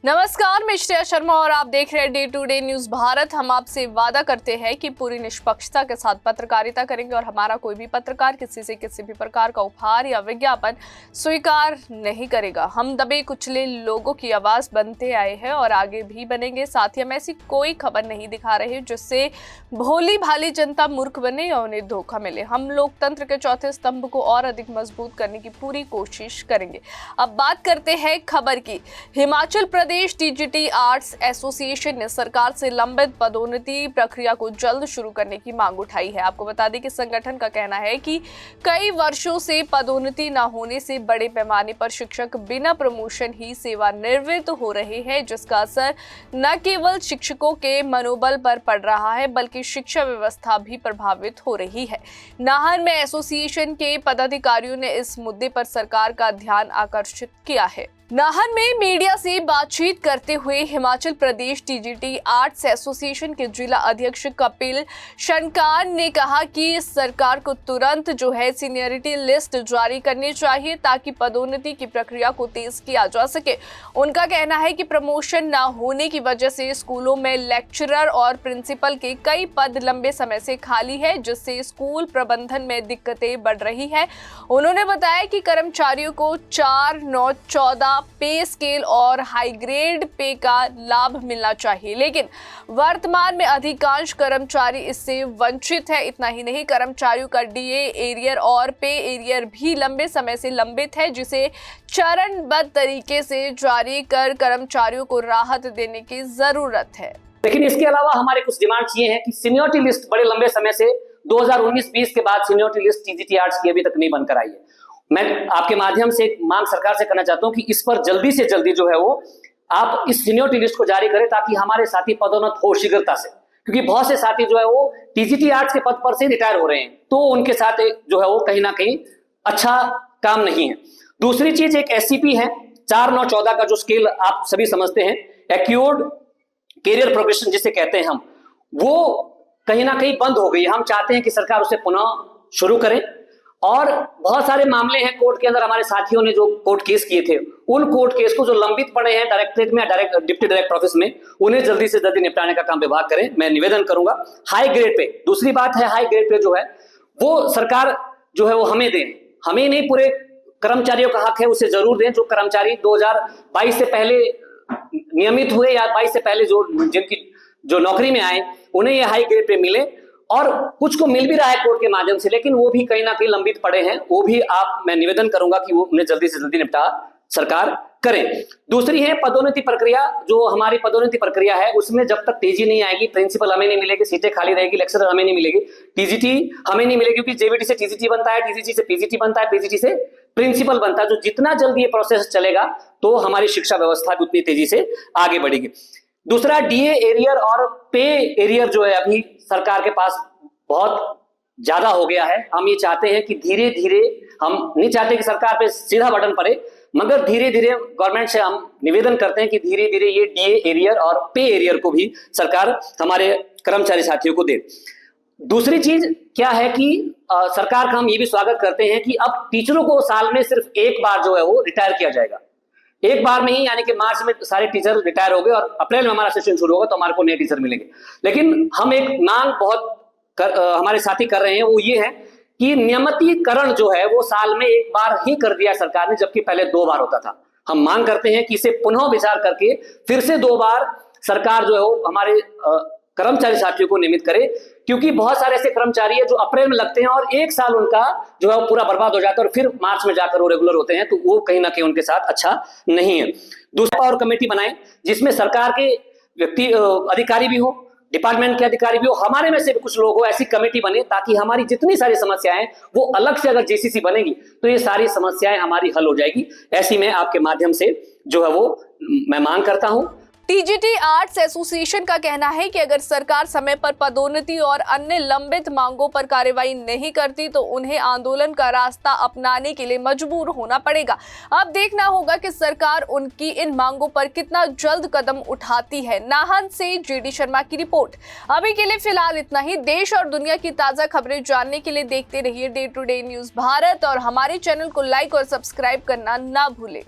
नमस्कार, मैं श्रेया शर्मा और आप देख रहे हैं day to day news Bharat. हम आपसे वादा करते हैं कि पूरी निष्पक्षता के साथ पत्रकारिता करेंगे और हमारा कोई भी पत्रकार किसी से किसी भी प्रकार का उपहार या विज्ञापन स्वीकार नहीं करेगा। हम दबे कुचले लोगों की आवाज बनते आए हैं और आगे भी बनेंगे। साथ ही हम ऐसी कोई खबर नहीं दिखा रहे जिससे भोली भाली जनता मूर्ख बने या उन्हें धोखा मिले। हम लोकतंत्र के चौथे स्तंभ को और अधिक मजबूत करने की पूरी कोशिश करेंगे। अब बात करते हैं खबर की। Himachal Pradesh TGT arts association ने सरकार से लंबित पदोन्नति प्रक्रिया को जल्द शुरू करने की मांग उठाई है। आपको बता दें कि संगठन का कहना है कि कई वर्षों से पदोन्नति न होने से बड़े पैमाने पर शिक्षक बिना प्रमोशन ही सेवानिवृत्त हो रहे हैं, जिसका असर न केवल शिक्षकों के मनोबल पर पड़ रहा है बल्कि शिक्षा व्यवस्था भी प्रभावित हो रही है। नाहन में एसोसिएशन के पदाधिकारियों ने इस मुद्दे पर सरकार का ध्यान आकर्षित किया है। नाहन में मीडिया से बातचीत करते हुए Himachal Pradesh TGT arts association के जिला अध्यक्ष कपिल शनकार ने कहा कि सरकार को तुरंत सीनियरिटी लिस्ट जारी करनी चाहिए ताकि पदोन्नति की प्रक्रिया को तेज किया जा सके। उनका कहना है कि प्रमोशन न होने की वजह से स्कूलों में लेक्चरर और प्रिंसिपल के कई पद लंबे समय से खाली है, जिससे स्कूल प्रबंधन में दिक्कतें बढ़ रही है। उन्होंने बताया कि कर्मचारियों को 4, 9, 14 पे स्केल और हाई ग्रेड पे का लाभ मिलना चाहिए, लेकिन वर्तमान में अधिकांश कर्मचारी इससे वंचित है। इतना ही नहीं, कर्मचारियों का डीए एरियर और पे एरियर भी लंबे समय से लंबित है, जिसे चरणबद्ध तरीके से जारी कर कर्मचारियों को राहत देने की जरूरत है। लेकिन इसके अलावा हमारे कुछ डिमांड्स ये हैं कि सीनियरिटी लिस्ट बड़े लंबे समय से 2019-20 के बाद सीनियरिटी लिस्ट टीजीटी आर्ट्स की अभी तक नहीं बनकर आई है। मैं आपके माध्यम से एक मांग सरकार से करना चाहता हूं कि इस पर जल्दी से जल्दी वो आप इस सीनियरिटी लिस्ट को जारी करें ताकि हमारे साथी पदोन्नत हो शीघ्रता से, क्योंकि बहुत से साथी वो टीजीटी आर्ट्स के पद पर से रिटायर हो रहे हैं, तो उनके साथ वो कहीं ना कहीं अच्छा काम नहीं है। दूसरी चीज, एक एससीपी है 4, 9, 14 का जो स्केल आप सभी समझते हैं, एक्यूर्ड कैरियर प्रोग्रेशन जिसे कहते हैं हम, वो कहीं ना कहीं बंद हो गई है। हम चाहते हैं कि सरकार उसे पुनः शुरू करे। और बहुत सारे मामले हैं कोर्ट के अंदर, हमारे साथियों ने जो कोर्ट केस किए थे, उन कोर्ट केस को जो लंबित पड़े हैं डायरेक्टरेट में, डिप्टी डायरेक्टर ऑफिस में, उन्हें जल्दी से जल्दी निपटाने का काम विभाग करें, मैं निवेदन करूंगा। हाई ग्रेड पे, दूसरी बात है, हाई ग्रेड पे वो सरकार वो हमें दें, हमें नहीं, पूरे कर्मचारियों का हक है, उसे जरूर दें। जो कर्मचारी 2022 से पहले नियमित हुए या 22 से पहले जिनकी नौकरी में आए, उन्हें ये हाई ग्रेड पे मिले। और कुछ को मिल भी रहा है कोर्ट के माध्यम से, लेकिन वो भी कहीं ना कहीं लंबित पड़े हैं, वो भी मैं निवेदन करूंगा कि वो उन्हें जल्दी से जल्दी निपटा सरकार करें। दूसरी है पदोन्नति प्रक्रिया। जो हमारी पदोन्नति प्रक्रिया है उसमें जब तक तेजी नहीं आएगी, प्रिंसिपल हमें नहीं मिलेगी, सीटें खाली रहेगी, लेक्चरर हमें नहीं मिलेगी, टीजीटी हमें नहीं मिलेगी, क्योंकि जेवीटी से टीजीटी बनता है, टीजीटी से पीजीटी बनता है, पीजीटी से प्रिंसिपल बनता है। जो जितना जल्दी ये प्रोसेस चलेगा तो हमारी शिक्षा व्यवस्था भी उतनी तेजी से आगे बढ़ेगी। दूसरा, डीए एरियर और पे एरियर अभी सरकार के पास बहुत ज्यादा हो गया है। हम ये चाहते हैं कि धीरे धीरे, हम नहीं चाहते कि सरकार पे सीधा बटन पड़े, मगर धीरे धीरे गवर्नमेंट से हम निवेदन करते हैं कि धीरे धीरे ये डीए एरियर और पे एरियर को भी सरकार हमारे कर्मचारी साथियों को दे। दूसरी चीज क्या है कि सरकार का हम ये भी स्वागत करते हैं कि अब टीचरों को साल में सिर्फ एक बार वो रिटायर किया जाएगा, एक बार में ही, यानी कि मार्च में सारे टीचर रिटायर हो गए और अप्रैल में हमारा सेशन शुरू होगा तो हमारे को नए टीचर मिलेंगे। लेकिन हम एक मांग हमारे साथी कर रहे हैं, वो ये है कि नियमितीकरण वो साल में एक बार ही कर दिया सरकार ने, जबकि पहले 2 बार होता था। हम मांग करते हैं कि इसे पुनः विचार करके फिर से 2 बार सरकार हमारे कर्मचारी साथियों को नियमित करे, क्योंकि बहुत सारे ऐसे कर्मचारी है जो अप्रैल में लगते हैं और 1 साल उनका पूरा बर्बाद हो जाता है और फिर मार्च में जाकर वो रेगुलर होते हैं, तो वो कहीं ना कहीं उनके साथ अच्छा नहीं है। दूसरा, और कमेटी बनाए जिसमें सरकार के अधिकारी भी हो, डिपार्टमेंट के अधिकारी भी हो, हमारे में से भी कुछ लोग हो, ऐसी कमेटी बने ताकि हमारी जितनी सारी समस्याएं वो अलग से अगर जेसीसी बनेगी तो ये सारी समस्याएं हमारी हल हो जाएगी। ऐसी में आपके माध्यम से मैं मांग करता हूं। टीजीटी आर्ट्स एसोसिएशन का कहना है कि अगर सरकार समय पर पदोन्नति और अन्य लंबित मांगों पर कार्रवाई नहीं करती तो उन्हें आंदोलन का रास्ता अपनाने के लिए मजबूर होना पड़ेगा। अब देखना होगा कि सरकार उनकी इन मांगों पर कितना जल्द कदम उठाती है। नाहन से जेडी शर्मा की रिपोर्ट। अभी के लिए फिलहाल इतना ही। देश और दुनिया की ताजा खबरें जानने के लिए देखते रहिए day to day news Bharat और हमारे चैनल को लाइक और सब्सक्राइब करना ना भूलें।